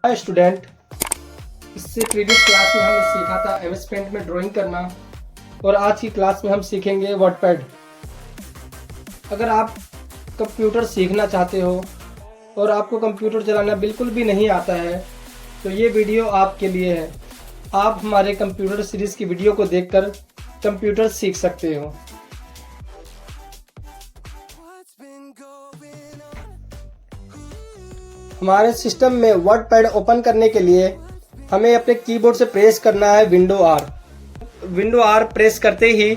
Hi student, इससे previous class में हमने सीखा था एमएस पेंट में ड्राइंग करना और आज की क्लास में हम सीखेंगे वर्डपैड। अगर आप कंप्यूटर सीखना चाहते हो और आपको कंप्यूटर चलाना बिल्कुल भी नहीं आता है तो ये वीडियो आपके लिए है। आप हमारे कंप्यूटर सीरीज़ की वीडियो को देखकर कंप्यूटर सीख सकते हो। हमारे सिस्टम में वर्डपैड ओपन करने के लिए हमें अपने कीबोर्ड से प्रेस करना है window R. Window R press करते ही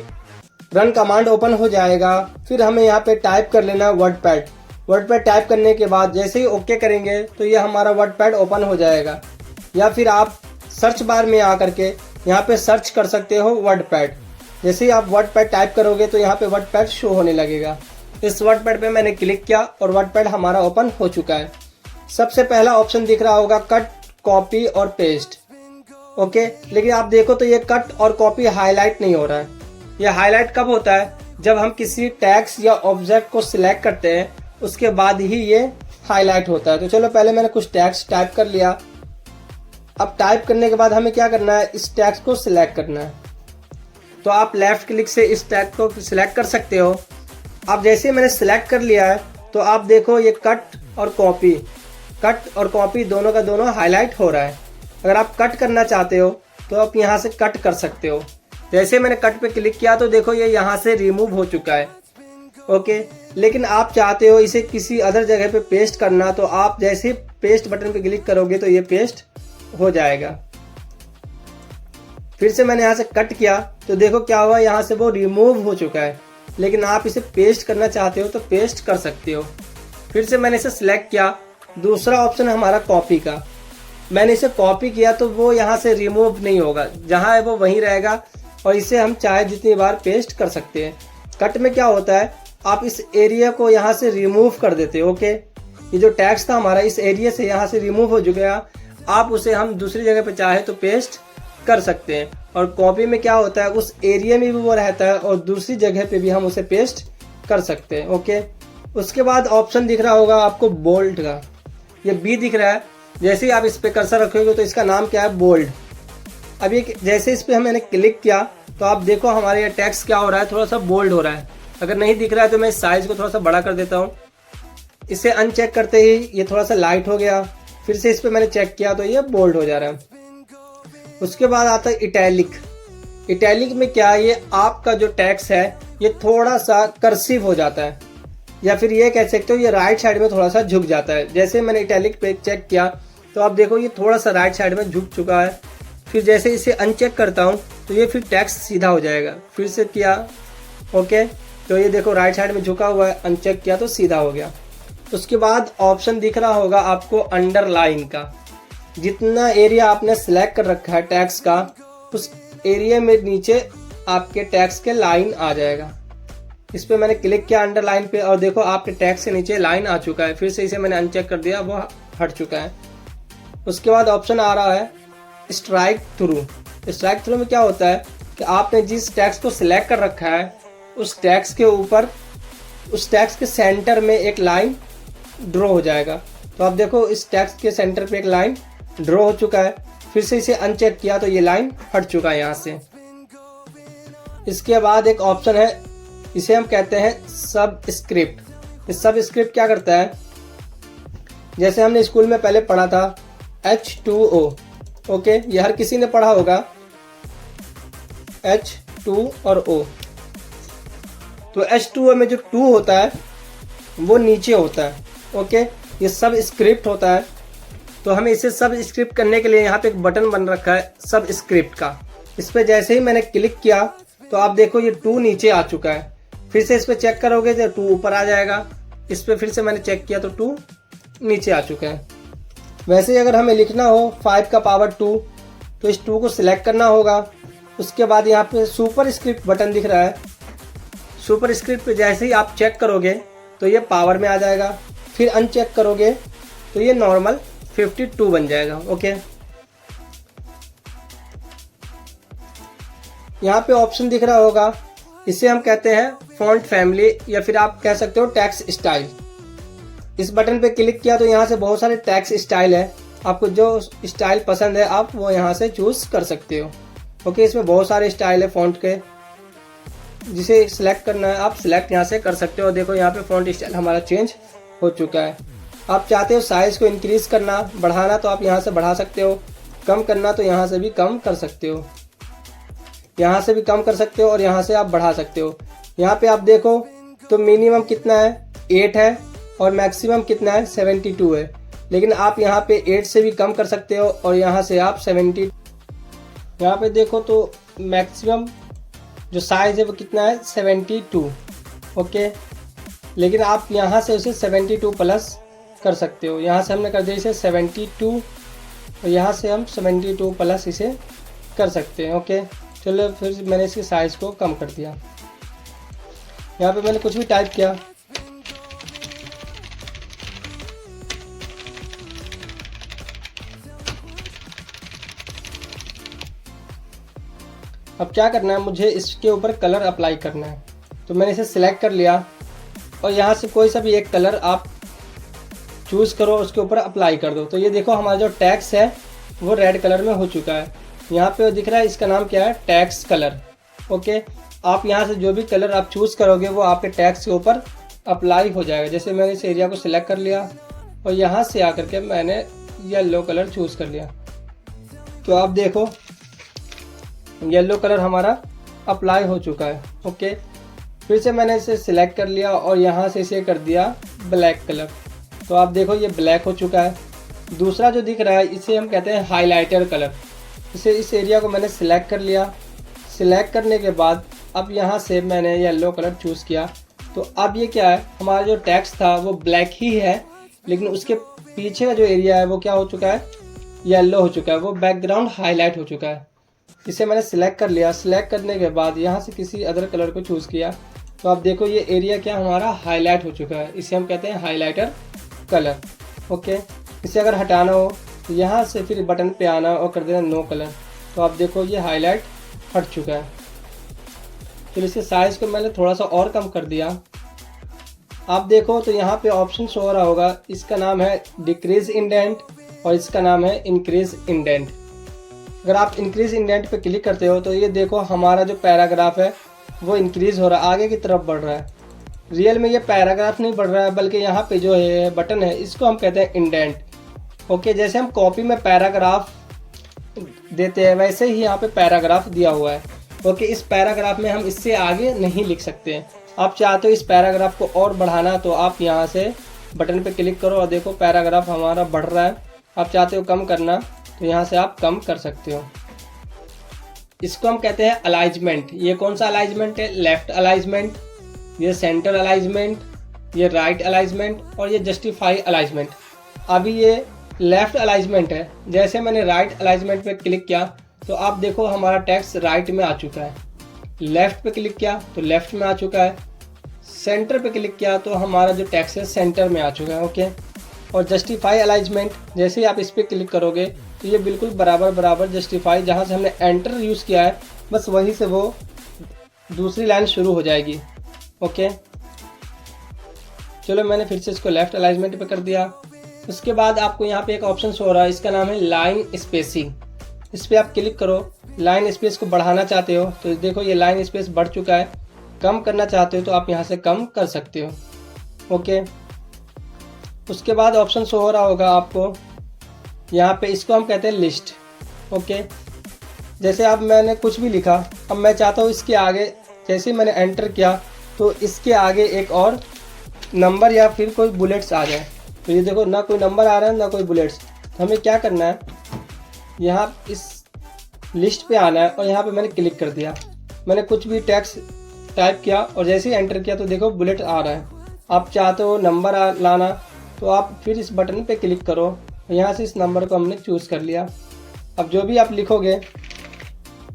रन कमांड ओपन हो जाएगा। फिर हमें यहाँ पे टाइप कर लेना है वर्डपैड। वर्डपैड टाइप करने के बाद जैसे ही ओके करेंगे तो ये हमारा वर्डपैड ओपन हो जाएगा। या फिर आप सर्च बार में आकर के यहाँ पे सर्च कर सकते हो वर्डपैड। जैसे ही आप वर्डपैड टाइप करोगे तो यहाँ पे वर्डपैड शो होने लगेगा। इस वर्डपैड पे मैंने क्लिक किया और वर्डपैड हमारा ओपन हो चुका है। सबसे पहला ऑप्शन दिख रहा होगा कट, कॉपी और पेस्ट। ओके, लेकिन आप देखो तो ये कट और कॉपी हाईलाइट नहीं हो रहा है। ये हाईलाइट कब होता है? जब हम किसी टैक्स या ऑब्जेक्ट को सिलेक्ट करते हैं उसके बाद ही ये हाईलाइट होता है। तो चलो पहले मैंने कुछ टैक्स टाइप कर लिया। अब टाइप करने के बाद हमें क्या करना है? इस टैक्स को सिलेक्ट करना है। तो आप लेफ्ट क्लिक से इस टैक्स को सिलेक्ट कर सकते हो। अब जैसे ही मैंने सिलेक्ट कर लिया है तो आप देखो ये कट और कॉपी दोनों का दोनों हाईलाइट हो रहा है। अगर आप कट करना चाहते हो तो आप यहाँ से कट कर सकते हो। जैसे मैंने कट पे क्लिक किया तो देखो ये यहाँ से रिमूव हो चुका है। ओके, लेकिन आप चाहते हो इसे किसी अदर जगह पे पेस्ट करना तो आप जैसे ही पेस्ट बटन पे क्लिक करोगे तो ये पेस्ट हो जाएगा। फिर से मैंने यहाँ से कट किया तो देखो क्या हुआ, यहाँ से वो रिमूव हो चुका है। लेकिन आप इसे पेस्ट करना चाहते हो तो पेस्ट कर सकते हो। फिर से मैंने इसे सिलेक्ट किया। दूसरा ऑप्शन है हमारा कॉपी का। मैंने इसे कॉपी किया तो वो यहाँ से रिमूव नहीं होगा, जहाँ है वो वहीं रहेगा और इसे हम चाहे जितनी बार पेस्ट कर सकते हैं। कट में क्या होता है, आप इस एरिया को यहाँ से रिमूव कर देते हो। ओके, ये जो टैक्स था हमारा इस एरिया से यहाँ से रिमूव हो चुका। आप उसे हम दूसरी जगह पे चाहे तो पेस्ट कर सकते हैं। और कॉपी में क्या होता है, उस एरिया में भी वो रहता है और दूसरी जगह पे भी हम उसे पेस्ट कर सकते हैं। ओके, उसके बाद ऑप्शन दिख रहा होगा आपको बोल्ड का। ये बी दिख रहा है। जैसे ही आप इस पे कर्सर रखोगे तो इसका नाम क्या है? बोल्ड। अब ये जैसे इस पे मैंने क्लिक किया तो आप देखो हमारे ये टेक्स्ट क्या हो रहा है, थोड़ा सा बोल्ड हो रहा है। अगर नहीं दिख रहा है तो मैं साइज को थोड़ा सा बड़ा कर देता हूँ। इसे अनचेक करते ही ये थोड़ा सा लाइट हो गया। फिर से इस पे मैंने चेक किया तो ये बोल्ड हो जा रहा है। उसके बाद आता है इटैलिक। इटैलिक में क्या है, ये आपका जो टेक्स्ट है ये थोड़ा सा कर्सिव हो जाता है, या फिर ये कह सकते हो ये राइट साइड में थोड़ा सा झुक जाता है। जैसे मैंने इटैलिक पे चेक किया तो आप देखो ये थोड़ा सा राइट साइड में झुक चुका है। फिर जैसे इसे अनचेक करता हूँ तो ये फिर टेक्स्ट सीधा हो जाएगा। फिर से किया, ओके, तो ये देखो राइट साइड में झुका हुआ है, अनचेक किया तो सीधा हो गया। उसके बाद ऑप्शन दिख रहा होगा आपको अंडरलाइन का। जितना एरिया आपने सिलेक्ट कर रखा है टैक्स का, उस एरिया में नीचे आपके टैक्स के लाइन आ जाएगा। इस पे मैंने क्लिक किया अंडरलाइन पे और देखो आपके टैक्स के नीचे लाइन आ चुका है। फिर से इसे मैंने अनचेक कर दिया, वो हट चुका है। उसके बाद ऑप्शन आ रहा है स्ट्राइक थ्रू। स्ट्राइक थ्रू में क्या होता है कि आपने जिस टैक्स को सिलेक्ट कर रखा है उस टैक्स के ऊपर, उस टैक्स के सेंटर में एक लाइन ड्रॉ हो जाएगा। तो आप देखो इस टैक्स के सेंटर पे एक लाइन ड्रॉ हो चुका है। फिर से इसे अनचेक किया तो ये लाइन हट चुका है यहाँ से। इसके बाद एक ऑप्शन है, इसे हम कहते हैं सब स्क्रिप्ट। इस सब स्क्रिप्ट क्या करता है, जैसे हमने स्कूल में पहले पढ़ा था H2O। ओके, ये हर किसी ने पढ़ा होगा H2 और O। तो H2O में जो 2 होता है वो नीचे होता है। ओके, ये सब स्क्रिप्ट होता है। तो हमें इसे सब स्क्रिप्ट करने के लिए यहाँ पे एक बटन बन रखा है सब स्क्रिप्ट का। इस पे जैसे ही मैंने क्लिक किया तो आप देखो ये 2 नीचे आ चुका है। फिर से इस पे चेक करोगे तो 2 ऊपर आ जाएगा। इस पे फिर से मैंने चेक किया तो 2 नीचे आ चुका है। वैसे ही अगर हमें लिखना हो 5 का पावर 2 तो इस 2 को सिलेक्ट करना होगा। उसके बाद यहाँ पे सुपर स्क्रिप्ट बटन दिख रहा है। सुपर स्क्रिप्ट पे जैसे ही आप चेक करोगे तो ये पावर में आ जाएगा। फिर अनचेक करोगे तो ये नॉर्मल 52 बन जाएगा। ओके, यहाँ पे ऑप्शन दिख रहा होगा, इसे हम कहते हैं फॉन्ट फैमिली या फिर आप कह सकते हो टैक्स स्टाइल। इस बटन पे क्लिक किया तो यहाँ से बहुत सारे टैक्स स्टाइल है। आपको जो स्टाइल पसंद है आप वो यहाँ से चूज कर सकते हो। ओके, इसमें बहुत सारे स्टाइल है फ़ॉन्ट के, जिसे सिलेक्ट करना है आप सिलेक्ट यहाँ से कर सकते हो। देखो यहाँ पे फ़ॉन्ट स्टाइल हमारा चेंज हो चुका है। आप चाहते हो साइज़ को इंक्रीज़ करना, बढ़ाना, तो आप यहाँ से बढ़ा सकते हो। कम करना तो यहाँ से भी कम कर सकते हो, यहाँ से भी कम कर सकते हो और यहाँ से आप बढ़ा सकते हो। यहाँ पे आप देखो तो मिनिमम कितना है 8 है और मैक्सिमम कितना है 72 है, लेकिन आप यहाँ पे 8 से भी कम कर सकते हो और यहाँ से आप 70। यहाँ पे देखो तो मैक्सिमम जो साइज़ है वो कितना है 72। ओके, लेकिन आप यहाँ से उसे 72 प्लस कर सकते हो। यहाँ से हमने कर दिया इसे 72 और यहाँ से हम 72 प्लस इसे कर सकते हैं। ओके, चलो फिर मैंने इसके साइज़ को कम कर दिया। यहाँ पे मैंने कुछ भी टाइप किया, अब क्या करना है, मुझे इसके ऊपर कलर अप्लाई करना है। तो मैंने इसे सिलेक्ट कर लिया और यहाँ से कोई सा भी एक कलर आप चूज़ करो, उसके ऊपर अप्लाई कर दो। तो ये देखो हमारा जो टेक्स्ट है वो रेड कलर में हो चुका है। यहाँ पे दिख रहा है, इसका नाम क्या है, टेक्स्ट कलर। ओके, आप यहाँ से जो भी कलर आप चूज़ करोगे वो आपके टेक्स्ट के ऊपर अप्लाई हो जाएगा। जैसे मैंने इस एरिया को सिलेक्ट कर लिया और यहाँ से आकर के मैंने येलो कलर चूज़ कर लिया, तो आप देखो येलो कलर हमारा अप्लाई हो चुका है। ओके, फिर से मैंने इसे सिलेक्ट कर लिया और यहाँ से इसे कर दिया ब्लैक कलर, तो आप देखो ये ब्लैक हो चुका है। दूसरा जो दिख रहा है इसे हम कहते हैं हाइलाइटर कलर। इसे इस एरिया को मैंने सिलेक्ट कर लिया। सिलेक्ट करने के बाद अब यहाँ से मैंने येलो कलर चूज़ किया, तो अब ये क्या है, हमारा जो टेक्स्ट था वो ब्लैक ही है, लेकिन उसके पीछे का जो एरिया है वो क्या हो चुका है, येलो हो चुका है, वो बैकग्राउंड हाईलाइट हो चुका है। इसे मैंने सिलेक्ट कर लिया। सिलेक्ट करने के बाद यहाँ से किसी अदर कलर को चूज़ किया, तो आप देखो ये एरिया क्या हमारा हाईलाइट हो चुका है। इसे हम कहते हैं हाईलाइटर कलर। ओके, इसे अगर हटाना हो तो यहाँ से फिर बटन पे आना और कर देना नो कलर, तो आप देखो ये हाईलाइट हट चुका है। फिर इसके साइज़ को मैंने थोड़ा सा और कम कर दिया। आप देखो तो यहाँ पे ऑप्शन शो हो रहा होगा, इसका नाम है डिक्रीज इंडेंट और इसका नाम है इंक्रीज इंडेंट। अगर आप इंक्रीज इंडेंट पे क्लिक करते हो तो ये देखो हमारा जो पैराग्राफ है वो इंक्रीज हो रहा है, आगे की तरफ बढ़ रहा है। रियल में ये पैराग्राफ नहीं बढ़ रहा है, बल्कि यहाँ पे जो है बटन है इसको हम कहते हैं इंडेंट। ओके, जैसे हम कॉपी में पैराग्राफ देते हैं वैसे ही यहाँ पे पैराग्राफ दिया हुआ है। ओके, इस पैराग्राफ में हम इससे आगे नहीं लिख सकते हैं। आप चाहते हो इस पैराग्राफ को और बढ़ाना तो आप यहाँ से बटन पे क्लिक करो और देखो पैराग्राफ हमारा बढ़ रहा है। आप चाहते हो कम करना तो यहाँ से आप कम कर सकते हो। इसको हम कहते हैं अलाइजमेंट। ये कौन सा अलाइजमेंट है, लेफ्ट अलाइजमेंट, ये सेंटर अलाइजमेंट, ये राइट अलाइजमेंट और ये जस्टिफाई अलाइजमेंट। अभी ये लेफ्ट अलाइजमेंट है। जैसे मैंने राइट अलाइजमेंट पे क्लिक किया तो आप देखो हमारा टेक्स्ट राइट में आ चुका है। लेफ्ट पे क्लिक किया तो लेफ्ट में आ चुका है। सेंटर पे क्लिक किया तो हमारा जो टेक्स्ट है सेंटर में आ चुका है। ओके, और जस्टिफाई अलाइजमेंट, जैसे ही आप इस पर क्लिक करोगे तो ये बिल्कुल बराबर बराबर जस्टिफाई, जहाँ से हमने एंटर यूज़ किया है बस वहीं से वो दूसरी लाइन शुरू हो जाएगी। ओके, चलो मैंने फिर से इसको लेफ्ट अलाइजमेंट पे कर दिया। उसके बाद आपको यहाँ पे एक ऑप्शन हो रहा है, इसका नाम है लाइन स्पेसिंग। इस पर आप क्लिक करो। लाइन स्पेस को बढ़ाना चाहते हो तो देखो ये लाइन स्पेस बढ़ चुका है। कम करना चाहते हो तो आप यहाँ से कम कर सकते हो। ओके, उसके बाद ऑप्शन शो हो रहा होगा आपको यहाँ पे, इसको हम कहते हैं लिस्ट। ओके, जैसे अब मैंने कुछ भी लिखा, अब मैं चाहता हूँ इसके आगे जैसे ही मैंने एंटर किया तो इसके आगे एक और नंबर या फिर कोई बुलेट्स आ जाए। तो ये देखो ना कोई नंबर आ रहा है ना कोई बुलेट्स। तो हमें क्या करना है, यहाँ इस लिस्ट पे आना है और यहाँ पे मैंने क्लिक कर दिया। मैंने कुछ भी टेक्स्ट टाइप किया और जैसे ही एंटर किया तो देखो बुलेट आ रहा है। आप चाहते हो नंबर लाना तो आप फिर इस बटन पे क्लिक करो। यहाँ से इस नंबर को हमने चूज़ कर लिया। अब जो भी आप लिखोगे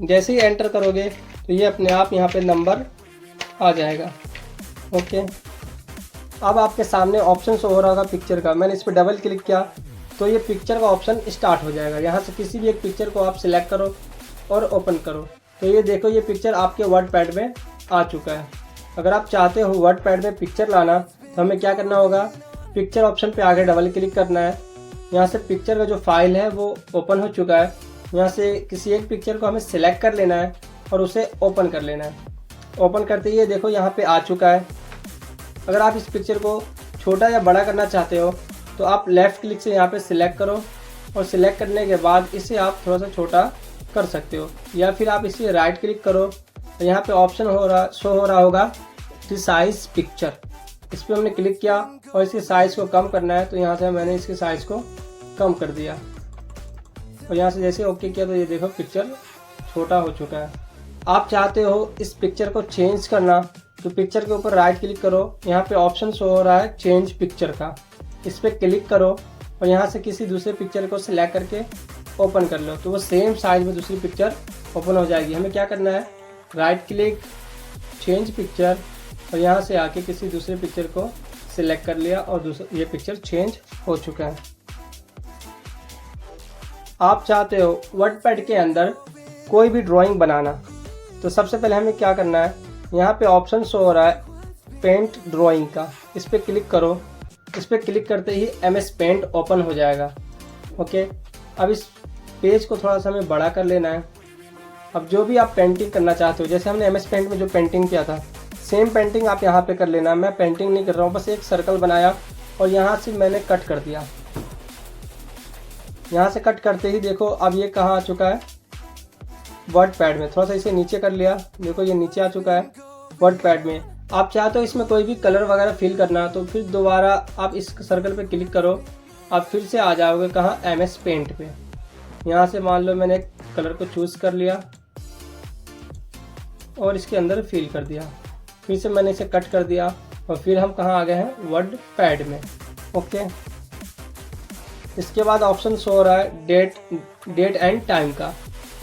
जैसे ही एंटर करोगे तो ये अपने आप यहाँ पे नंबर आ जाएगा। ओके, अब आपके सामने ऑप्शन शो हो रहा होगा पिक्चर का। मैंने इस पर डबल क्लिक किया तो ये पिक्चर का ऑप्शन स्टार्ट हो जाएगा। यहाँ से किसी भी एक पिक्चर को आप सिलेक्ट करो और ओपन करो तो ये देखो ये पिक्चर आपके वर्ड पैड में आ चुका है। अगर आप चाहते हो वर्ड पैड में पिक्चर लाना तो हमें क्या करना होगा, पिक्चर ऑप्शन पे आगे डबल क्लिक करना है। यहाँ से पिक्चर का जो फाइल है वो ओपन हो चुका है। यहाँ से किसी एक पिक्चर को हमें सिलेक्ट कर लेना है और उसे ओपन कर लेना है। ओपन करते ही देखो यहाँ पे आ चुका है। अगर आप इस पिक्चर को छोटा या बड़ा करना चाहते हो तो आप लेफ़्ट क्लिक से यहाँ पे सिलेक्ट करो और सिलेक्ट करने के बाद इसे आप थोड़ा सा छोटा कर सकते हो, या फिर आप इसे राइट क्लिक करो तो यहाँ पे ऑप्शन शो हो रहा होगा साइज पिक्चर। इस पर हमने क्लिक किया और इसके साइज़ को कम करना है तो यहाँ से मैंने इसके साइज़ को कम कर दिया और यहाँ से जैसे ओके किया तो ये देखो पिक्चर छोटा हो चुका है। आप चाहते हो इस पिक्चर को चेंज करना तो पिक्चर के ऊपर राइट क्लिक करो, यहाँ पे ऑप्शन शो हो रहा है चेंज पिक्चर का, इस पर क्लिक करो और यहाँ से किसी दूसरे पिक्चर को सिलेक्ट करके ओपन कर लो तो वो सेम साइज में दूसरी पिक्चर ओपन हो जाएगी। हमें क्या करना है, राइट क्लिक, चेंज पिक्चर और यहाँ से आके किसी दूसरे पिक्चर को सिलेक्ट कर लिया और ये पिक्चर चेंज हो चुका है। आप चाहते हो वर्डपैड के अंदर कोई भी ड्राइंग बनाना तो सबसे पहले हमें क्या करना है, यहाँ पे ऑप्शन शो हो रहा है पेंट ड्राइंग का, इस पर क्लिक करो। इस पर क्लिक करते ही MS पेंट ओपन हो जाएगा। ओके, अब इस पेज को थोड़ा सा हमें बड़ा कर लेना है। अब जो भी आप पेंटिंग करना चाहते हो, जैसे हमने MS पेंट में जो पेंटिंग किया था सेम पेंटिंग आप यहाँ पे कर लेना। मैं पेंटिंग नहीं कर रहा हूँ, बस एक सर्कल बनाया और यहाँ से मैंने कट कर दिया। यहाँ से कट करते ही देखो अब ये कहाँ आ चुका है, वर्डपैड में। थोड़ा सा इसे नीचे कर लिया, देखो ये नीचे आ चुका है वर्डपैड में। आप चाहते हो इसमें कोई भी कलर वगैरह फिल करना तो फिर दोबारा आप इस सर्कल पे क्लिक करो, आप फिर से आ जाओगे कहाँ, MS पेंट पे। यहाँ से मान लो मैंने कलर को चूज़ कर लिया और इसके अंदर फिल कर दिया, फिर से मैंने इसे कट कर दिया और फिर हम कहाँ आ गए हैं, वर्डपैड में। ओके, इसके बाद ऑप्शन शो हो रहा है डेट एंड टाइम का।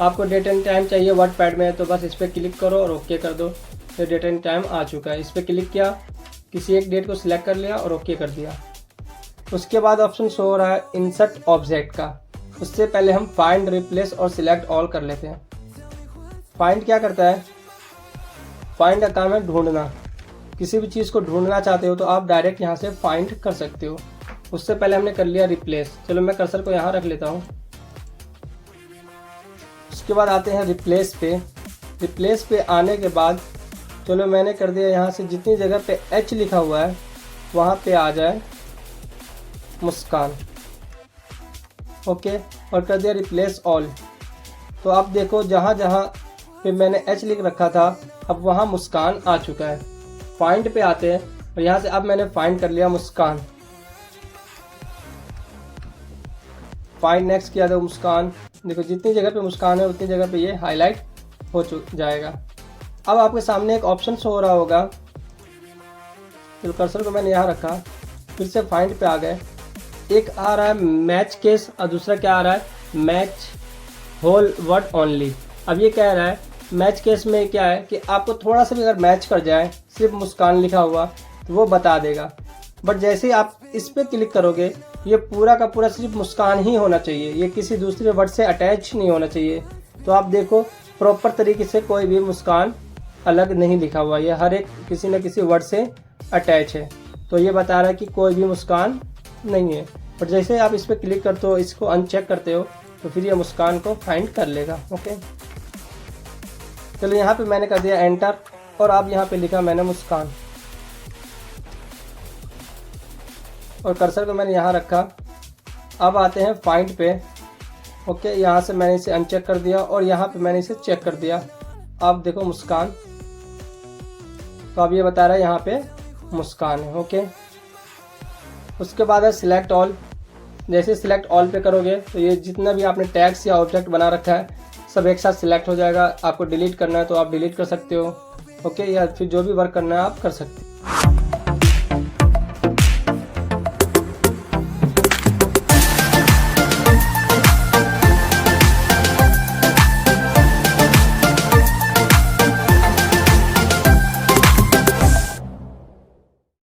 आपको डेट एंड टाइम चाहिए वर्डपैड में तो बस इस पर क्लिक करो और ओके कर दो। तो डेट एंड टाइम आ चुका है, इस पर क्लिक किया, किसी एक डेट को सिलेक्ट कर लिया और ओके कर दिया। उसके बाद ऑप्शन शो हो रहा है इंसर्ट ऑब्जेक्ट का। उससे पहले हम फाइंड, रिप्लेस और सिलेक्ट ऑल कर लेते हैं। फाइंड क्या करता है, फाइंड का काम है ढूंढना। किसी भी चीज़ को ढूंढना चाहते हो तो आप डायरेक्ट यहाँ से फाइंड कर सकते हो। उससे पहले हमने कर लिया रिप्लेस। चलो मैं कर्सर को यहाँ रख लेता हूँ। उसके बाद आते हैं रिप्लेस पे। रिप्लेस पे आने के बाद चलो मैंने कर दिया, यहाँ से जितनी जगह पे H लिखा हुआ है वहाँ पे आ जाए मुस्कान। ओके, और कर दिया रिप्लेस ऑल। तो आप देखो जहाँ जहाँ पे मैंने H लिख रखा था अब वहाँ मुस्कान आ चुका है। फाइंड पे आते हैं और यहाँ से अब मैंने फाइंड कर लिया मुस्कान। फाइंड नेक्स्ट किया था मुस्कान। देखो जितनी जगह पे मुस्कान है उतनी जगह पे ये हाईलाइट हो जाएगा। अब आपके सामने एक ऑप्शन शो हो रहा होगा, तो कर्सर को मैंने यहाँ रखा, फिर से फाइंड पे आ गए। एक आ रहा है मैच केस और दूसरा क्या आ रहा है, मैच होल वर्ड ओनली। अब ये कह रहा है मैच केस में क्या है कि आपको थोड़ा सा भी अगर मैच कर जाए, सिर्फ मुस्कान लिखा हुआ, तो वो बता देगा। बट जैसे ही आप इस पर क्लिक करोगे ये पूरा का पूरा सिर्फ मुस्कान ही होना चाहिए, ये किसी दूसरे वर्ड से अटैच नहीं होना चाहिए। तो आप देखो प्रॉपर तरीके से कोई भी मुस्कान अलग नहीं लिखा हुआ, ये हर एक किसी न किसी वर्ड से अटैच है। तो ये बता रहा है कि कोई भी मुस्कान नहीं है। बट जैसे आप इस पर क्लिक करते हो, इसको अनचेक करते हो, तो फिर ये मुस्कान को फाइंड कर लेगा। ओके, चलो यहाँ पे मैंने कर दिया एंटर और अब यहाँ पे लिखा मैंने मुस्कान और कर्सर को मैंने यहाँ रखा। अब आते हैं फाइंड पे। ओके, यहाँ से मैंने इसे अनचेक कर दिया और यहाँ पे मैंने इसे चेक कर दिया। अब देखो मुस्कान, तो अब ये बता रहा है यहाँ पे मुस्कान है। ओके, उसके बाद है सिलेक्ट ऑल। जैसे सिलेक्ट ऑल पे करोगे तो ये जितना भी आपने टैग्स या ऑब्जेक्ट बना रखा है सब एक साथ सिलेक्ट हो जाएगा। आपको डिलीट करना है तो आप डिलीट कर सकते हो। ओके, या फिर जो भी वर्क करना है आप कर सकते हो।